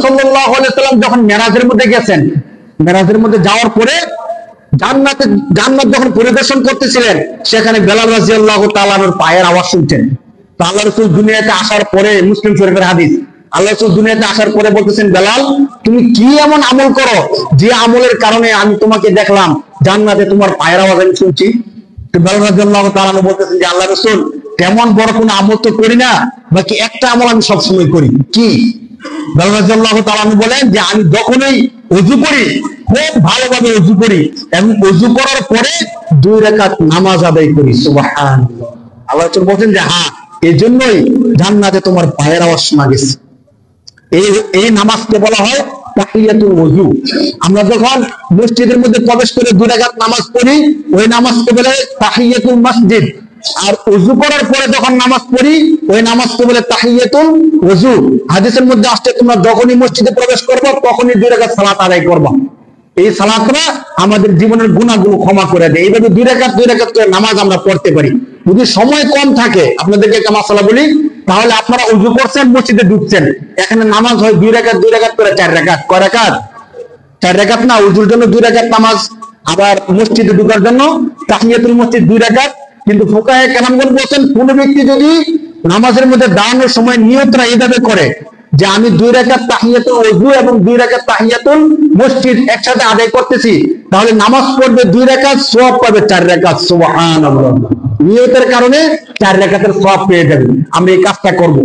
সাল্লাল্লাহু আলাইহি সাল্লাম যখন মেরাজের মধ্যে গেছেন, মেরাজের মধ্যে যাওয়ার পরে জান্নাত যখন পরিদর্শন করতেছিলেন, সেখানে বেলাল রাদিয়াল্লাহু তাআলা আনহুর পায়ের আওয়াজ শুনছেন। তো আল্লাহ রাসূল দুনিয়াতে আসার পরে, মুসলিম শরীফের হাদিস, আল্লাহ রাসূল দুনিয়াতে আসার পরে বলতেছেন, বেলাল তুমি কি এমন আমল করো যে আমলের কারণে আমি তোমাকে দেখলাম জান্নাতে তোমার পায়ের আওয়াজ আমি শুনছি? তো বেলাল রাদিয়াল্লাহু তাআলা আনহু বলতেছেন যে আল্লাহ রাসূল তেমন বড় কোনো আমল তো করি না, বাকি একটা আমল আমি সবসময় করি। কি? বেলাল রাদিয়াল্লাহু তাআলা আনহু বলেন যে আমি যখনই ওযু করি, খুব ভালোভাবে ওযু করি এবং ওযু করার পরে 2 রাকাত নামাজ আদায় করি। সুবহানাল্লাহ। আল্লাহ রাসূল বলেন যে হ্যাঁ, এজন্যই জান্নাতে তোমার পায়ের আওয়াজ শোনা গেছে। এই নামাজকে বলা হয় তাহিয়াতুল ওযু। আমরা যখন মসজিদের মধ্যে প্রবেশ করে 2 রাকাত নামাজ পড়ি, ওই নামাজকে বলে তাহিয়াতুল মসজিদ। আর ওযু করার পরে যখন নামাজ পড়ি, ওই নামাজকে বলে তাহিয়াতুল ওযু। হাদিসের মধ্যে আসছে তোমরা যখনই মসজিদে প্রবেশ করবে তখনই 2 রাকাত সালাত আদায় করবে। এই সালাতটা আমাদের জীবনের গুনাহগুলো ক্ষমা করে দেয়। এইভাবে 2 রাকাত করে নামাজ আমরা পড়তে পারি। যদি সময় কম থাকে, আপনাদেরকে একটা মাসালা বলি, তাহলে আপনারা ওযু করছেন, মসজিদে ঢুকছেন, এখানে নামাজ হয় 2 রাকাত করে 4 রাকাত। কয় রাকাত? 4 রাকাত না? ওযুর জন্য 2 রাকাত নামাজ, আবার মসজিদে ঢোকার জন্য তাহিয়াতুল মসজিদ 2 রাকাত। কিন্তু ফুকাহে কেরামগণ বলেন, কোন ব্যক্তি যদি নামাজের মধ্যে দাঁড়ানোর সময় নিয়তটা এইভাবে করে যে আমি 2 রাকাত তাহিয়াতুল ওযু এবং 2 রাকাত তাহিয়াতুল মসজিদ একসাথে আদায় করতেছি, তাহলে নামাজ পড়বে 2 রাকাত, সওয়াব পাবে 4 রাকাত। সুবহানাল্লাহ। নিয়তের কারণে 4 রাকাতের সওয়াব পেয়ে যাবেন। আমরা এই কাজটা করব।